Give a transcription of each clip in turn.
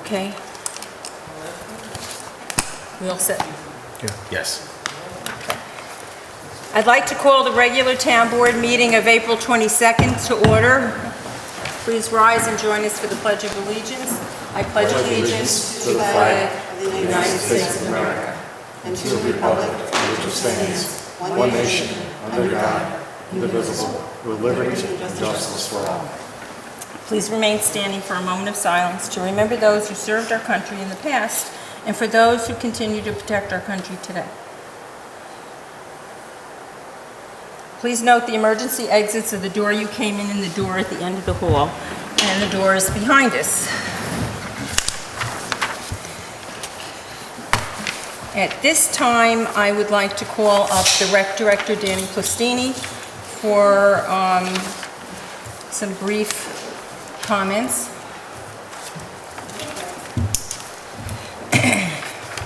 Okay. We all set? Yes. I'd like to call the regular town board meeting of April 22nd to order. Please rise and join us for the Pledge of Allegiance. I pledge allegiance to the flag of the United States of America and to the republic for which it stands, one nation, under God, indivisible, with liberty and justice for all. Please remain standing for a moment of silence to remember those who served our country in the past and for those who continue to protect our country today. Please note the emergency exits are the door you came in and the door at the end of the hall, and the door is behind us. At this time, I would like to call up the Rec Director, Danny Plastini, for some brief comments.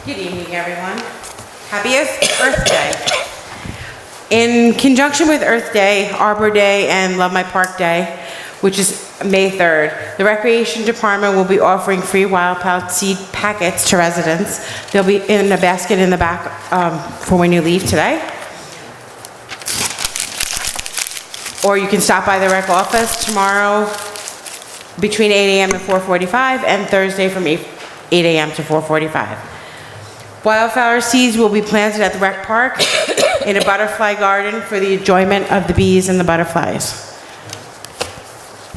Good evening, everyone. Happy Earth Day. In conjunction with Earth Day, Arbor Day, and Love My Park Day, which is May 3rd, the Recreation Department will be offering free Wild Pout seed packets to residents. They'll be in a basket in the back for when you leave today. Or you can stop by the rec office tomorrow between 8 a.m. and 4:45, and Thursday from 8 a.m. to 4:45. Wildflower seeds will be planted at the rec park in a butterfly garden for the enjoyment of the bees and the butterflies.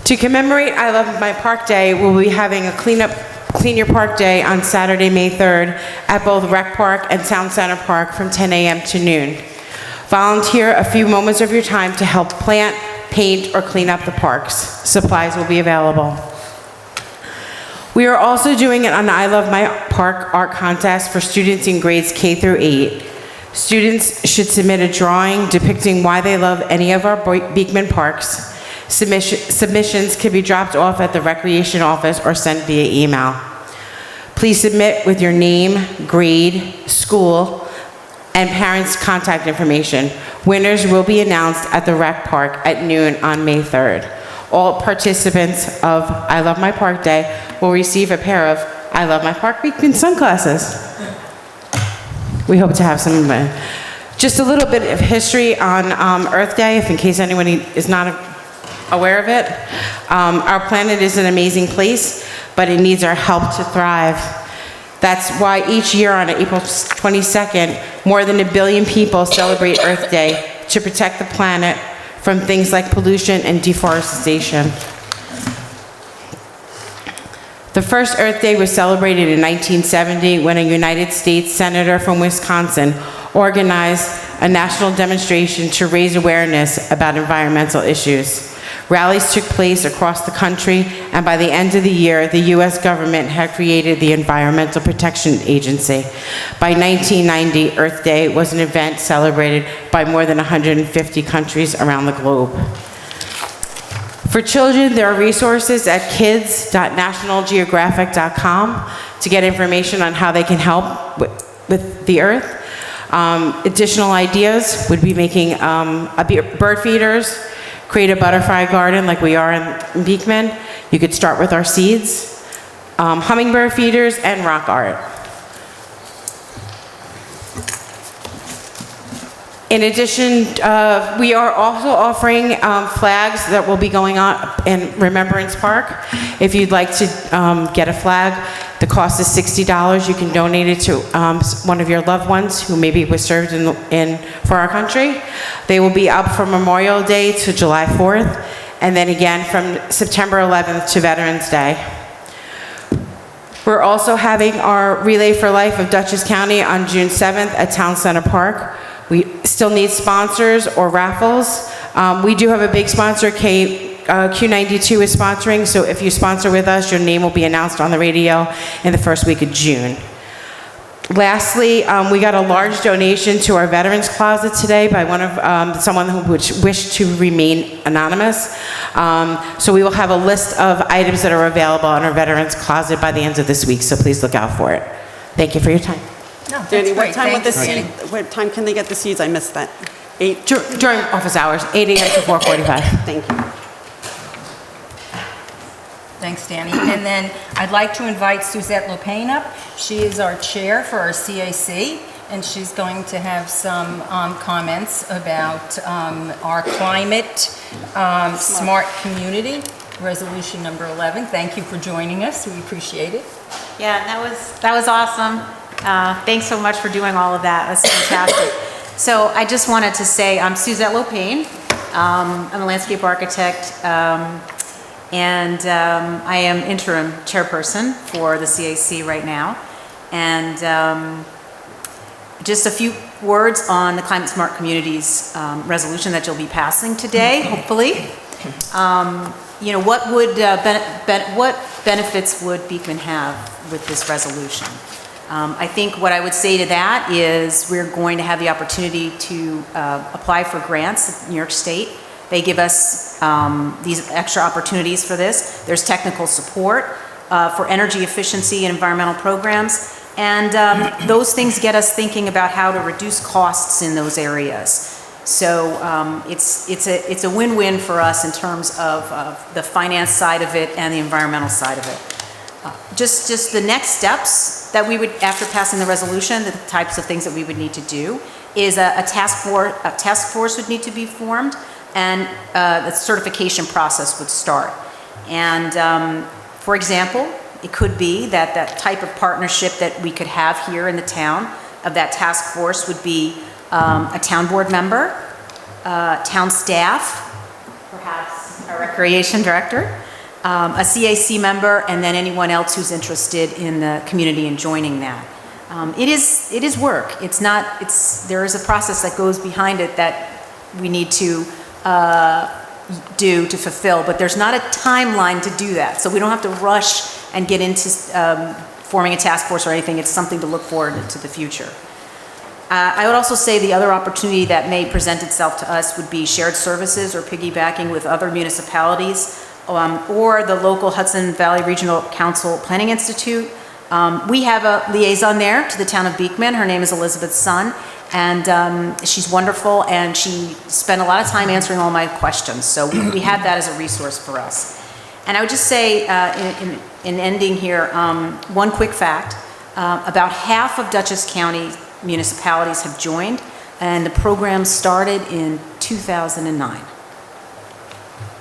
To commemorate I Love My Park Day, we'll be having a Clean Your Park Day on Saturday, May 3rd at both Rec Park and Town Center Park from 10 a.m. to noon. Volunteer a few moments of your time to help plant, paint, or clean up the parks. Supplies will be available. We are also doing an I Love My Park art contest for students in grades K through 8. Students should submit a drawing depicting why they love any of our Beekman parks. Submissions can be dropped off at the recreation office or sent via email. Please submit with your name, grade, school, and parents' contact information. Winners will be announced at the rec park at noon on May 3rd. All participants of I Love My Park Day will receive a pair of I Love My Park Beekman sunglasses. We hope to have some. Just a little bit of history on Earth Day, if in case anyone is not aware of it. Our planet is an amazing place, but it needs our help to thrive. That's why each year on April 22nd, more than 1 billion people celebrate Earth Day to protect the planet from things like pollution and deforestation. The first Earth Day was celebrated in 1970 when a United States senator from Wisconsin organized a national demonstration to raise awareness about environmental issues. Rallies took place across the country, and by the end of the year, the U.S. government had created the Environmental Protection Agency. By 1990, Earth Day was an event celebrated by more than 150 countries around the globe. For children, there are resources at kids.nationalgeographic.com to get information on how they can help with the Earth. Additional ideas would be making bird feeders, create a butterfly garden like we are in Beekman. You could start with our seeds, hummingbird feeders, and rock art. In addition, we are also offering flags that will be going up in Remembrance Park. If you'd like to get a flag, the cost is $60. You can donate it to one of your loved ones who maybe was served for our country. They will be up from Memorial Day to July 4th, and then again from September 11th to Veterans Day. We're also having our Relay for Life of Dutchess County on June 7th at Town Center Park. We still need sponsors or raffles. We do have a big sponsor, Q92 is sponsoring, so if you sponsor with us, your name will be announced on the radio in the first week of June. Lastly, we got a large donation to our Veterans Closet today by someone who wished to remain anonymous. So we will have a list of items that are available in our Veterans Closet by the end of this week, so please look out for it. Thank you for your time. No, Danny, that's great. what time can they get the seeds? I missed that. 8? During office hours, 8 a.m. to 4:45. Thank you. Thanks, Danny. And then I'd like to invite Suzette Lopane up. She is our chair for our CAC, and she's going to have some comments about our climate smart community, resolution number 11. Thank you for joining us. We appreciate it. Yeah, that was awesome. Thanks so much for doing all of that. That's fantastic. So I just wanted to say I'm Suzette Lopane. I'm a landscape architect, and I am interim chairperson for the CAC right now. And just a few words on the Climate Smart Communities resolution that you'll be passing today, hopefully. You know, what benefits would Beekman have with this resolution? I think what I would say to that is we're going to have the opportunity to apply for grants at New York State. They give us these extra opportunities for this. There's technical support for energy efficiency and environmental programs. And those things get us thinking about how to reduce costs in those areas. So it's a win-win for us in terms of the finance side of it and the environmental side of it. Just the next steps that we would, after passing the resolution, the types of things that we would need to do is a task force would need to be formed, and the certification process would start. And for example, it could be that type of partnership that we could have here in the town of that task force would be a town board member, town staff, perhaps a recreation director, a CAC member, and then anyone else who's interested in the community and joining that. It is work. There is a process that goes behind it that we need to do to fulfill, but there's not a timeline to do that. So we don't have to rush and get into forming a task force or anything. It's something to look forward to the future. I would also say the other opportunity that may present itself to us would be shared services or piggybacking with other municipalities or the local Hudson Valley Regional Council Planning Institute. We have a liaison there to the town of Beekman. Her name is Elizabeth Sun, and she's wonderful, and she spent a lot of time answering all my questions. So we have that as a resource for us. And I would just say, in ending here, one quick fact. About half of Dutchess County municipalities have joined, and the program started in 2009.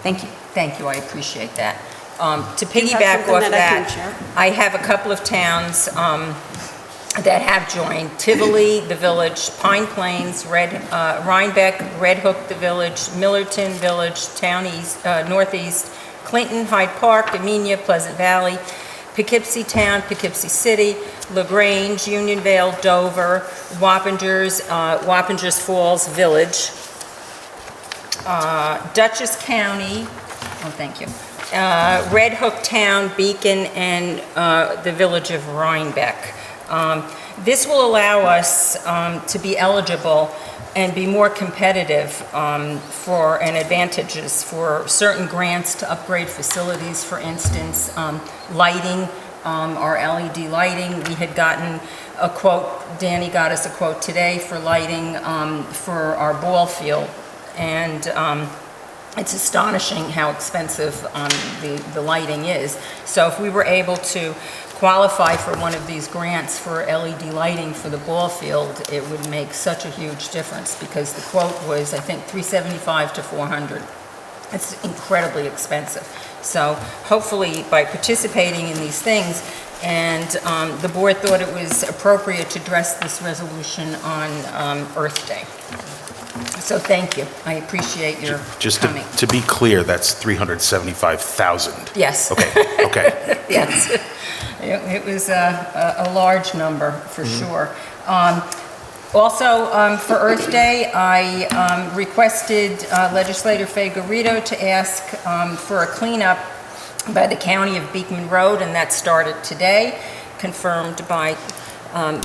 Thank you. Thank you, I appreciate that. To Do you have piggyback something off that I can that, share? I have a couple of towns that have joined. Tivoli, the village, Pine Plains, Rhinebeck, Red Hook, the village, Millerton Village, Town East, Northeast, Clinton, Hyde Park, Amenia, Pleasant Valley, Poughkeepsie Town, Poughkeepsie City, LaGrange, Unionvale, Dover, Wappingers Falls Village, Dutchess County, thank you, Red Hook Town, Beacon, and the village of Rhinebeck. This will allow us to be eligible and be more competitive for and advantages for certain grants to upgrade facilities, for instance, lighting, our LED lighting. We had gotten a quote, Danny got us a quote today for lighting for our ball field, and it's astonishing how expensive the lighting is. So if we were able to qualify for one of these grants for LED lighting for the ball field, it would make such a huge difference, because the quote was, I think, $375 to $400. It's incredibly expensive. So hopefully by participating in these things, and the board thought it was appropriate to address this resolution on Earth Day. So thank you. I appreciate your coming. To be clear, that's 375,000. Yes. Okay. Yes. It was a large number for sure. Also, for Earth Day, I requested Legislator Faye Garrido to ask for a cleanup by the County of Beekman Road, and that started today, confirmed by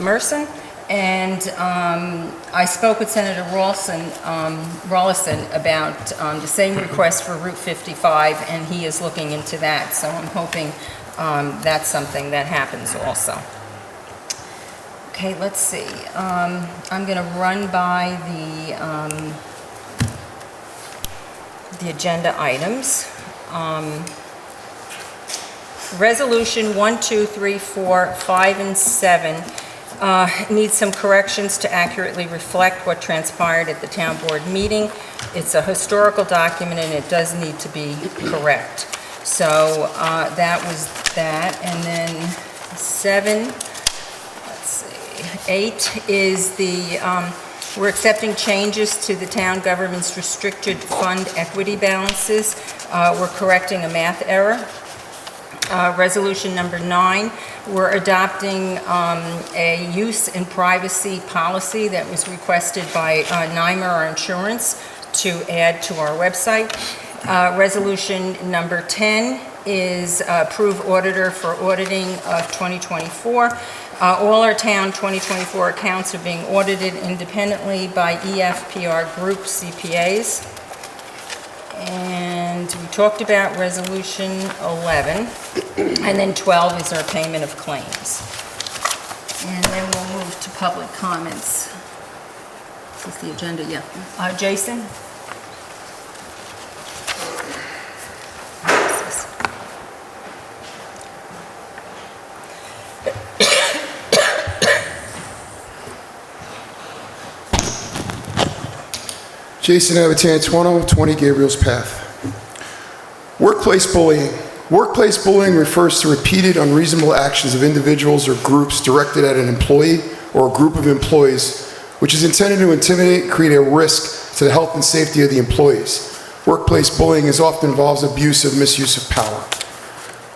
Merson. And I spoke with Senator Rawlison about the same request for Route 55, and he is looking into that. So I'm hoping that's something that happens also. Okay, let's see. I'm going to run by the agenda items. Resolution 1, 2, 3, 4, 5, and 7 needs some corrections to accurately reflect what transpired at the town board meeting. It's a historical document, and it does need to be correct. So that was that. And then 7, let's see, 8 is we're accepting changes to the town government's restricted fund equity balances. We're correcting a math error. Resolution number 9, we're adopting a use and privacy policy that was requested by Nymer Insurance to add to our website. Resolution number 10 is approve auditor for auditing of 2024. All our town 2024 accounts are being audited independently by EFPR Group CPAs. And we talked about Resolution 11, and then 12 is our payment of claims. And then we'll move to public comments. This is the agenda, yeah. Jason? Jason Abatantuono, 20 Gabriel's Path. Workplace bullying. Workplace bullying refers to repeated unreasonable actions of individuals or groups directed at an employee or a group of employees, which is intended to intimidate and create a risk to the health and safety of the employees. Workplace bullying often involves abuse or misuse of power.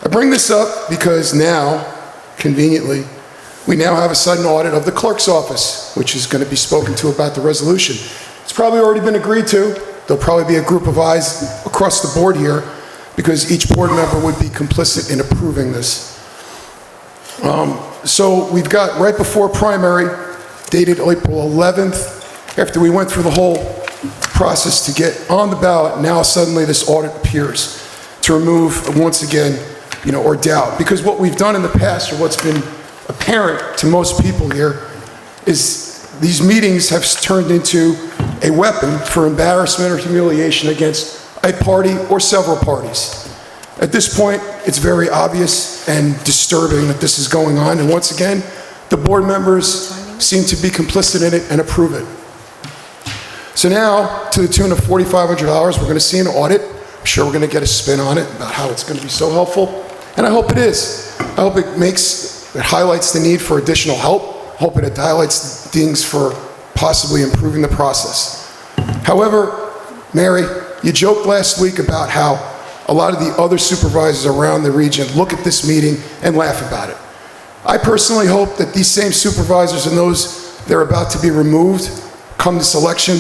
I bring this up because now, conveniently, we now have a sudden audit of the clerk's office, which is going to be spoken to about the resolution. It's probably already been agreed to. There'll probably be a group of ayes across the board here because each board member would be complicit in approving this. So we've got right before primary, dated April 11th, after we went through the whole process to get on the ballot, now suddenly this audit appears to remove, once again, or doubt. Because what we've done in the past, or what's been apparent to most people here, is these meetings have turned into a weapon for embarrassment or humiliation against a party or several parties. At this point, it's very obvious and disturbing that this is going on, and once again, the board members seem to be complicit in it and approve it. So now, to the tune of $4,500, we're going to see an audit. I'm sure we're going to get a spin on it about how it's going to be so helpful, and I hope it is. I hope it highlights the need for additional help. I hope it highlights things for possibly improving the process. However, Mary, you joked last week about how a lot of the other supervisors around the region look at this meeting and laugh about it. I personally hope that these same supervisors and those that are about to be removed come this election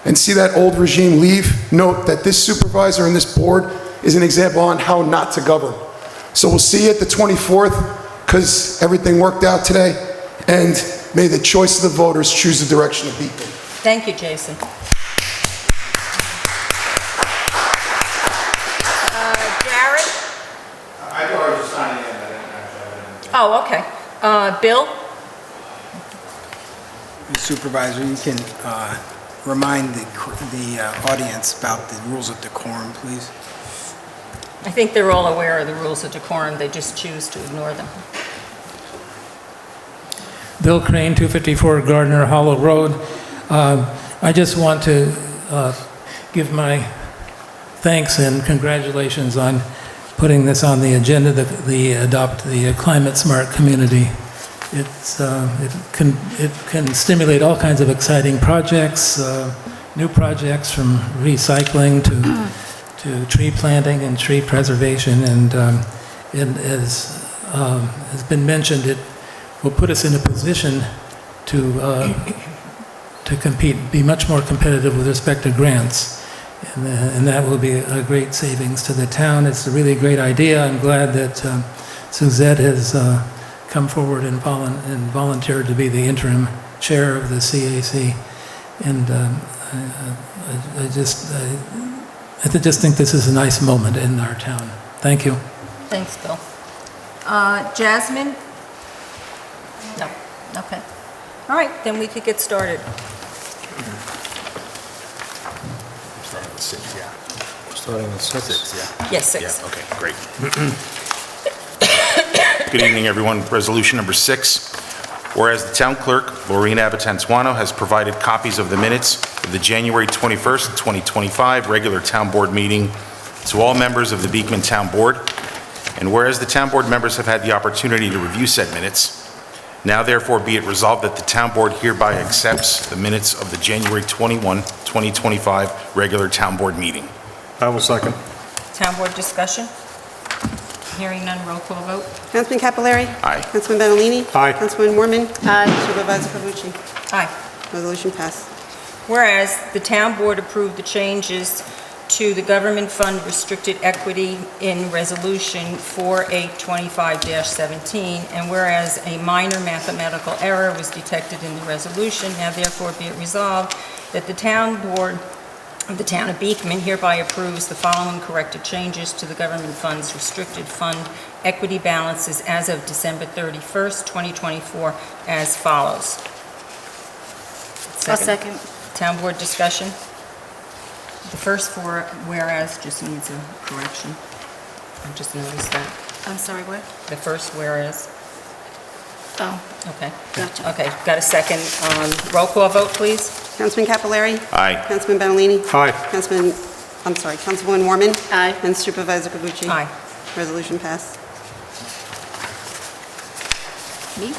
and see that old regime leave. Note that this supervisor and this board is an example on how not to govern. So we'll see you at the 24th because everything worked out today, and may the choice of the voters choose the direction of Beekman. Thank you, Jason. Jared? I thought I was just signing in. I didn't actually. Oh, okay. Bill? Supervisor, you can remind the audience about the rules of decorum, please. I think they're all aware of the rules of decorum. They just choose to ignore them. Bill Crane, 254 Gardner Hollow Road. I just want to give my thanks and congratulations on putting this on the agenda, the Adopt the Climate Smart Community. It can stimulate all kinds of exciting projects, new projects from recycling to tree planting and tree preservation, and has been mentioned, it will put us in a position to compete, be much more competitive with respect to grants, and that will be a great savings to the town. It's a really great idea. I'm glad that Suzette has come forward and volunteered to be the interim chair of the CAC, and I just think this is a nice moment in our town. Thank you. Thanks, Bill. Jasmine? No. Okay. All right, then we could get started. Starting with 6, yeah. Starting with 6. 6, yeah. Yes, 6. Yeah, okay, great. Good evening, everyone. Resolution number 6. Whereas the town clerk, Lorraine Abatantuano, has provided copies of the minutes of the January 21st, 2025 regular town board meeting to all members of the Beekman Town Board, and whereas the town board members have had the opportunity to review said minutes, now therefore be it resolved that the town board hereby accepts the minutes of the January 21, 2025 regular town board meeting. I will second. Town board discussion? Hearing none, roll call vote. Councilman Capillari? Aye. Councilman Benalini? Aye. Councilwoman Mormon? Aye. Supervisor Cavucci? Aye. Resolution passed. Whereas the town board approved the changes to the government fund restricted equity in resolution 4825-17, and whereas a minor mathematical error was detected in the resolution, now therefore be it resolved that the town board of the town of Beekman hereby approves the following corrected changes to the government fund's restricted fund equity balances as of December 31st, 2024, as follows. I'll second. Town board discussion. The first four whereas just needs a correction. I just noticed that. I'm sorry, what? The first whereas. Oh, Okay. gotcha. Okay, got a second. Roll call vote, please. Councilman Capillari? Aye. Councilman Benalini? Aye. Councilwoman Mormon? Aye. And Supervisor Cavucci? Aye. Resolution passed. Me?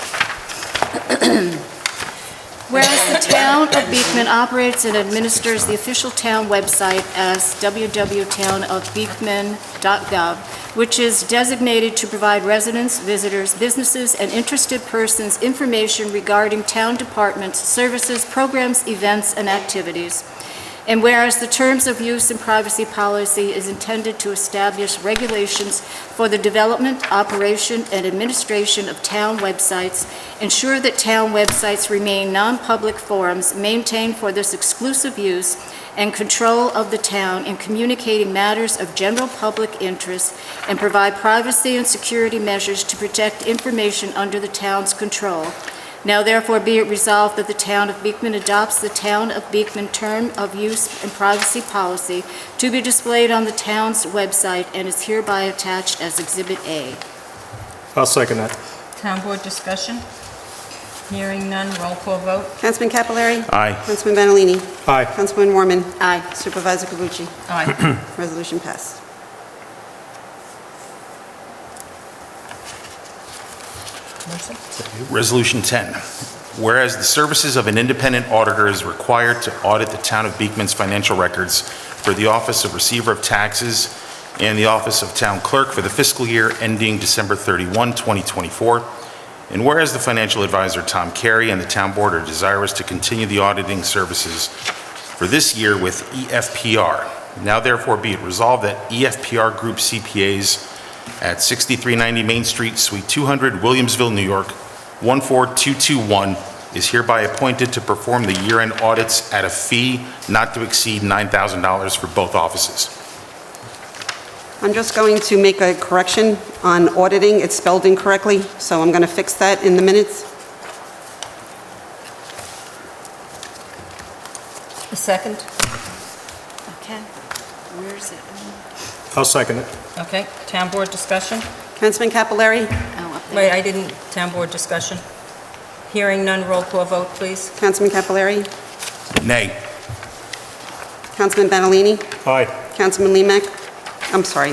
Whereas the town of Beekman operates and administers the official town website as www.townofbeekman.gov, which is designated to provide residents, visitors, businesses, and interested persons information regarding town departments, services, programs, events, and activities. And whereas the terms of use and privacy policy is intended to establish regulations for the development, operation, and administration of town websites, ensure that town websites remain non-public forums maintained for this exclusive use and control of the town in communicating matters of general public interest, and provide privacy and security measures to protect information under the town's control. Now therefore be it resolved that the town of Beekman adopts the town of Beekman term of use and privacy policy to be displayed on the town's website and is hereby attached as Exhibit A. I'll second that. Town board discussion? Hearing none, roll call vote. Councilman Capillari? Aye. Councilman Benalini? Aye. Councilwoman Mormon? Aye. Supervisor Cavucci? Aye. Resolution passed. Mercy? Resolution 10. Whereas the services of an independent auditor is required to audit the town of Beekman's financial records for the Office of Receiver of Taxes and the Office of Town Clerk for the fiscal year ending December 31, 2024, and whereas the financial advisor Tom Carey and the town board are desirous to continue the auditing services for this year with EFPR, now therefore be it resolved that EFPR Group CPAs at 6390 Main Street, Suite 200, Williamsville, New York, 14221, is hereby appointed to perform the year-end audits at a fee not to exceed $9,000 for both offices. I'm just going to make a correction on auditing. It's spelled incorrectly, so I'm going to fix that in the minutes. A second? Okay. Where is it? I'll second it. Okay, town board discussion? Councilman Capillari? Oh, up there. Wait, I didn't, town board discussion. Hearing none, roll call vote, please. Councilman Capillari? Nay. Councilman Benalini? Aye. Councilman Limak? I'm sorry.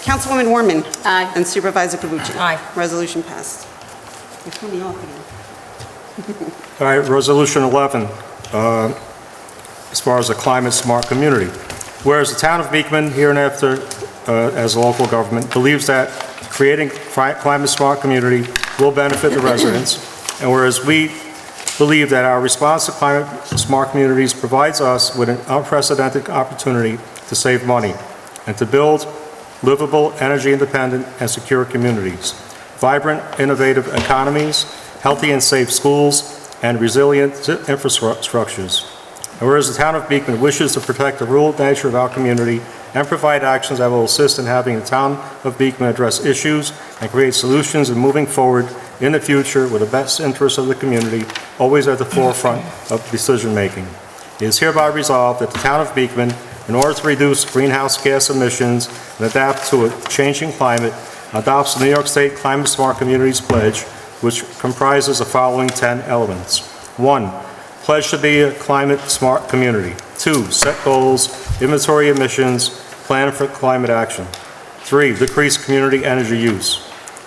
Councilwoman Mormon? Aye. And Supervisor Cavucci? Aye. Resolution passed. You threw me off again. All right, Resolution 11, as far as the climate smart community. Whereas the town of Beekman, hereinafter as a local government, believes that creating climate smart community will benefit the residents, and whereas we believe that our response to climate smart communities provides us with an unprecedented opportunity to save money and to build livable, energy-independent, and secure communities, vibrant, innovative economies, healthy and safe schools, and resilient infrastructures. And whereas the town of Beekman wishes to protect the rural nature of our community and provide actions that will assist in having the town of Beekman address issues and create solutions in moving forward in the future with the best interests of the community always at the forefront of decision-making. It is hereby resolved that the town of Beekman, in order to reduce greenhouse gas emissions and adapt to a changing climate, adopts the New York State Climate Smart Communities Pledge, which comprises the following 10 elements. 1, pledge to be a climate smart community. 2, set goals, inventory emissions, plan for climate action. 3, decrease community energy use.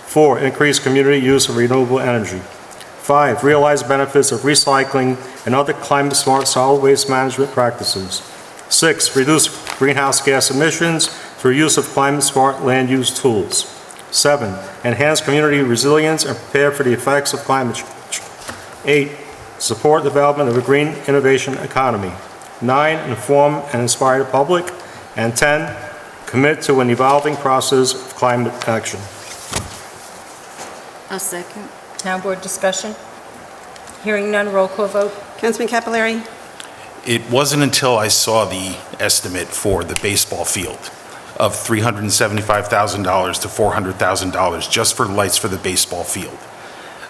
4, increase community use of renewable energy. 5, realize benefits of recycling and other climate smart solid waste management practices. 6, reduce greenhouse gas emissions through use of climate smart land use tools. 7, enhance community resilience and prepare for the effects of climate change. 8, support development of a green innovation economy. 9, inform and inspire the public. And 10, commit to an evolving process of climate action. I'll second. Town board discussion? Hearing none, roll call vote. Councilman Capillari? It wasn't until I saw the estimate for the baseball field of $375,000 to $400,000 just for lights for the baseball field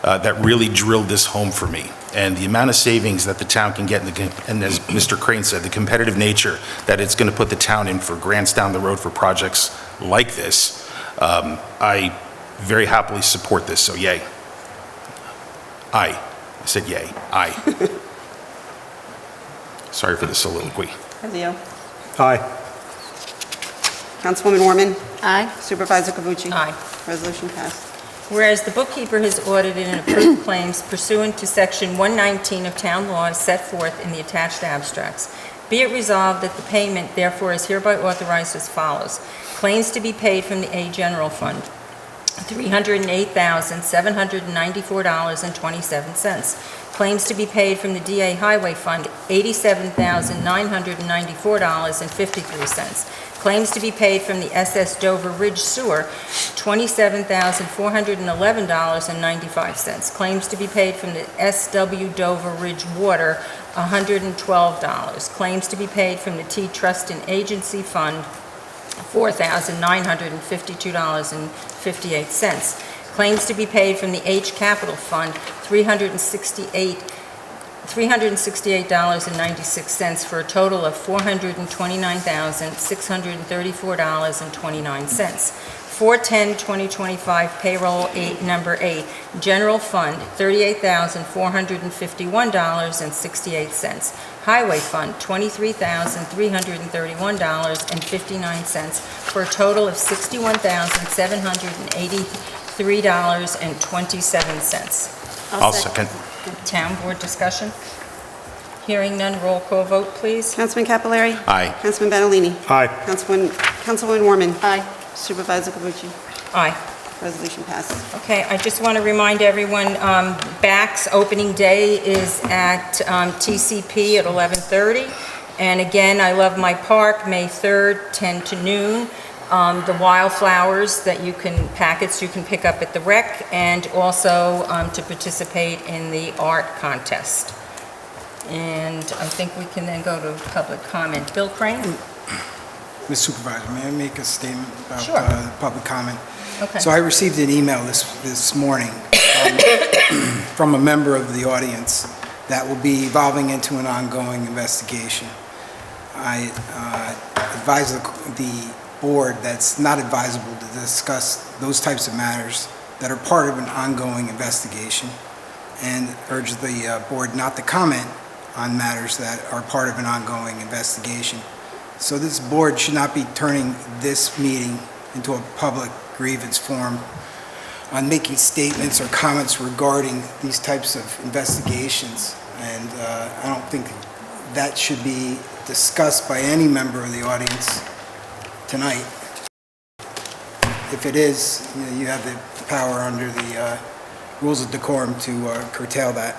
that really drilled this home for me. And the amount of savings that the town can get, and as Mr. Crane said, the competitive nature that it's going to put the town in for grants down the road for projects like this, I very happily support this, so yay. Aye. I said yay. Aye. Sorry for the soliloquy. Leo? Aye. Councilwoman Warman? Aye. Supervisor Cavucci? Aye. Resolution passed. Whereas the bookkeeper has audited and approved claims pursuant to Section 119 of Town Law as set forth in the attached abstracts, be it resolved that the payment therefore is hereby authorized as follows. Claims to be paid from the A General Fund, $308,794.27. Claims to be paid from the DA Highway Fund, $87,994.53. Claims to be paid from the SS Dover Ridge Sewer, $27,411.95. Claims to be paid from the SW Dover Ridge Water, $112. Claims to be paid from the T Trust and Agency Fund, $4,952.58. Claims to be paid from the H Capital Fund, $368.96 for a total of $429,634.29. 4/10/2025 payroll number 8, General Fund, $38,451.68. Highway Fund, $23,331.59 for a total of $61,783.27. I'll second. Town board discussion? Hearing none, roll call vote, please. Councilman Capillari? Aye. Councilman Badalini? Aye. Councilwoman Warman? Aye. Supervisor Cavucci? Aye. Resolution passes. Okay, I just want to remind everyone, BAC's opening day is at TCP at 11:30. And again, I Love My Park, May 3rd, 10 to noon. The wildflowers that packets you can pick up at the rec, and also to participate in the art contest. And I think we can then go to public comment. Bill Crane? Ms. Supervisor, may I make a statement about Sure. public comment? Okay. So I received an email this morning from a member of the audience that will be evolving into an ongoing investigation. I advise the board that's not advisable to discuss those types of matters that are part of an ongoing investigation, and urge the board not to comment on matters that are part of an ongoing investigation. So this board should not be turning this meeting into a public grievance forum on making statements or comments regarding these types of investigations. And I don't think that should be discussed by any member of the audience tonight. If it is, you have the power under the rules of decorum to curtail that.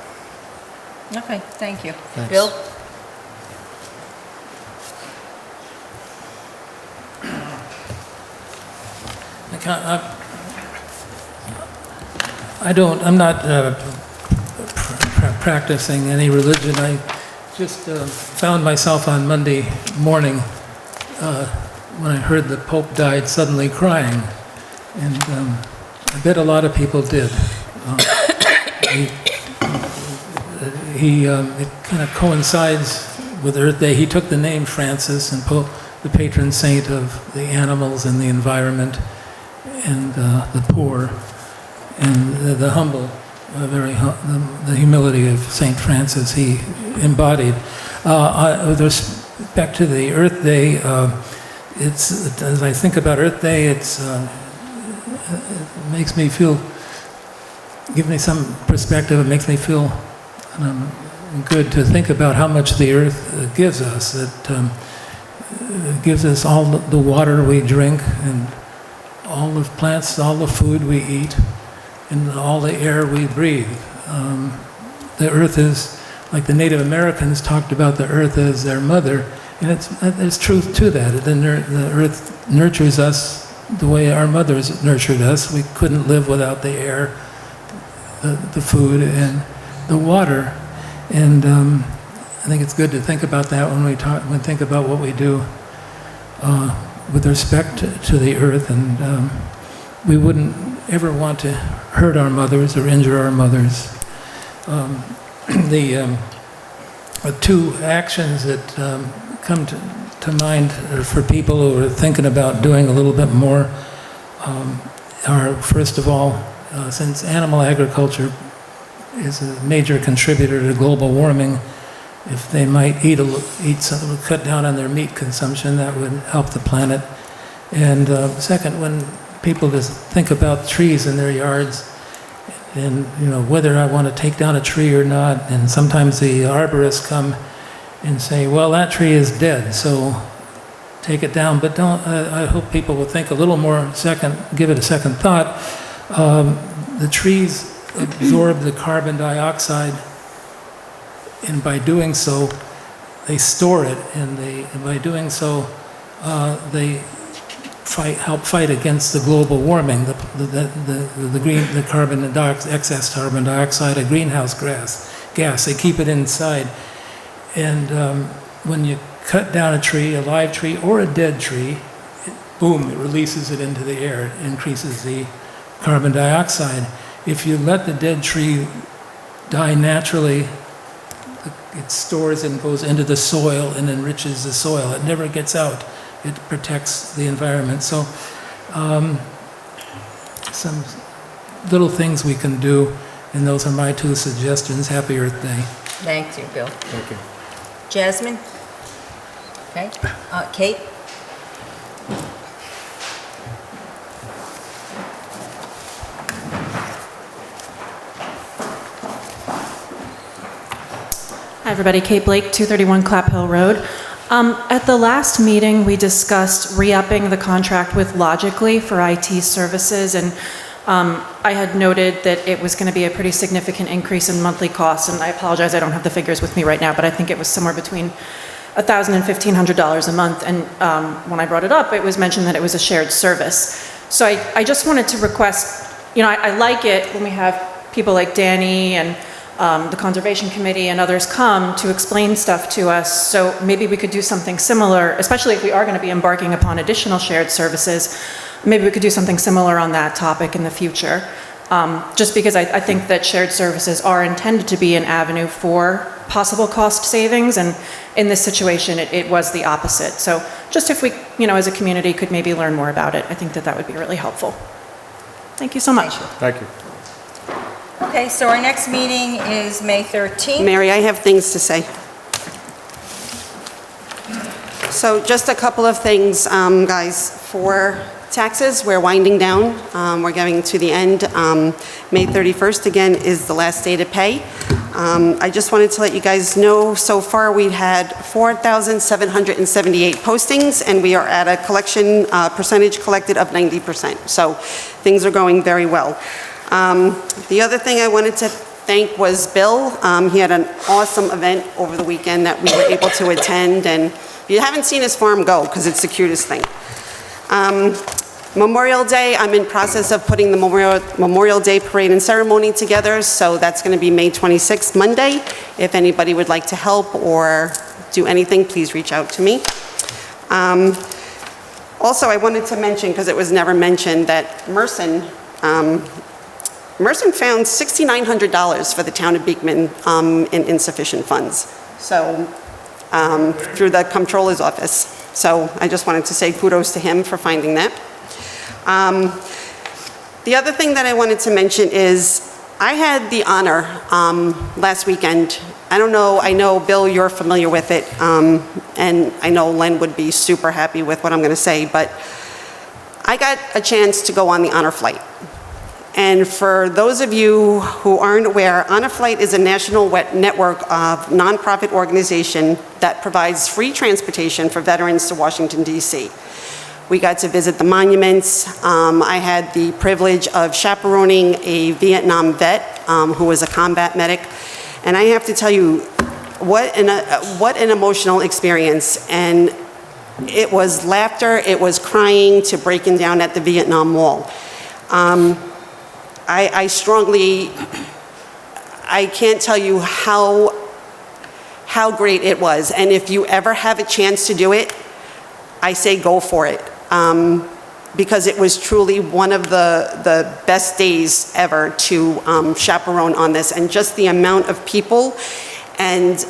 Okay, thank you. Thanks. Bill? I'm not practicing any religion. I just found myself on Monday morning when I heard the Pope died suddenly crying, and I bet a lot of people did. It kind of coincides with Earth Day. He took the name Francis, and Pope, the patron saint of the animals and the environment. and the poor, and the humble, the humility of St. Francis he embodied. With respect to the Earth Day, as I think about Earth Day, it makes me feel, give me some perspective. It makes me feel good to think about how much the Earth gives us. It gives us all the water we drink, and all the plants, all the food we eat, and all the air we breathe. The Earth is, like the Native Americans talked about the Earth as their mother, and there's truth to that. The Earth nurtures us the way our mothers nurtured us. We couldn't live without the air, the food, and the water. And I think it's good to think about that when we think about what we do with respect to the Earth. And we wouldn't ever want to hurt our mothers or injure our mothers. The two actions that come to mind for people who are thinking about doing a little bit more are, first of all, since animal agriculture is a major contributor to global warming, if they might cut down on their meat consumption, that would help the planet. And second, when people just think about trees in their yards, and whether I want to take down a tree or not, and sometimes the arborists come and say, well, that tree is dead, so take it down. But I hope people will think a little more give it a second thought. The trees absorb the carbon dioxide, and by doing so, they store it, and by doing so, they help fight against the global warming, excess carbon dioxide, a greenhouse gas. They keep it inside, and when you cut down a tree, a live tree or a dead tree, boom, it releases it into the air, it increases the carbon dioxide. If you let the dead tree die naturally, it stores and goes into the soil and enriches the soil. It never gets out. It protects the environment. So some little things we can do, and those are my two suggestions. Happy Earth Day. Thank you, Bill. Thank you. Jasmine? Okay. Kate? Hi, everybody. Kate Blake, 231 Clap Hill Road. At the last meeting, we discussed re-upping the contract with Logically for IT services, and I had noted that it was going to be a pretty significant increase in monthly costs, and I apologize, I don't have the figures with me right now, but I think it was somewhere between $1,000 and $1,500 a month, and when I brought it up, it was mentioned that it was a shared service. So I just wanted to request, I like it when we have people like Danny and the Conservation Committee and others come to explain stuff to us, so maybe we could do something similar, especially if we are going to be embarking upon additional shared services. Maybe we could do something similar on that topic in the future, just because I think that shared services are intended to be an avenue for possible cost savings, and in this situation it was the opposite. So just if we, as a community could maybe learn more about it, I think that would be really helpful. Thank you so much. Thank you. Okay, so our next meeting is May 13th. Mary, I have things to say. So just a couple of things, guys. For taxes, we're winding down. We're getting to the end. May 31st, again, is the last day to pay. I just wanted to let you guys know, so far we had 4,778 postings, and we are at a collection percentage collected of 90%. So things are going very well. The other thing I wanted to thank was Bill. He had an awesome event over the weekend that we were able to attend, and if you haven't seen his farm, go, because it's the cutest thing. Memorial Day, I'm in process of putting the Memorial Day Parade and Ceremony together, so that's going to be May 26th, Monday. If anybody would like to help or do anything, please reach out to me. Also, I wanted to mention, because it was never mentioned, that Merson found $6,900 for the town of Beekman in insufficient funds, so through the comptroller's office. So I just wanted to say kudos to him for finding that. The other thing that I wanted to mention is I had the honor last weekend. I don't know, I know, Bill, you're familiar with it, and I know Len would be super happy with what I'm going to say, but I got a chance to go on the honor flight. And for those of you who aren't aware, Honor Flight is a national network of nonprofit organization that provides free transportation for veterans to Washington, D.C. We got to visit the monuments. I had the privilege of chaperoning a Vietnam vet who was a combat medic. And I have to tell you, what an emotional experience. And it was laughter, it was crying to breaking down at the Vietnam Wall. I can't tell you how great it was. And if you ever have a chance to do it, I say go for it. Because it was truly one of the best days ever to chaperone on this. And just the amount of people, and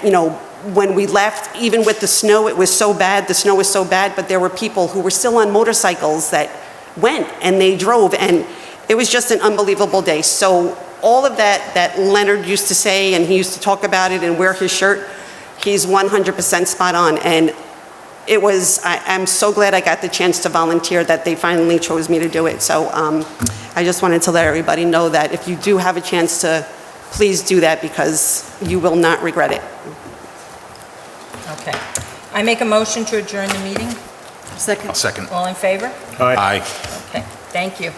you know, when we left, even with the snow, it was so bad, the snow was so bad, but there were people who were still on motorcycles that went and they drove, and it was just an unbelievable day. So all of that Leonard used to say, and he used to talk about it and wear his shirt, he's 100% spot on. And it was, I'm so glad I got the chance to volunteer that they finally chose me to do it. So I just wanted to let everybody know that if you do have a chance to, please do that, because you will not regret it. Okay. I make a motion to adjourn the meeting. Second. Second. All in favor? Aye. Okay, thank you.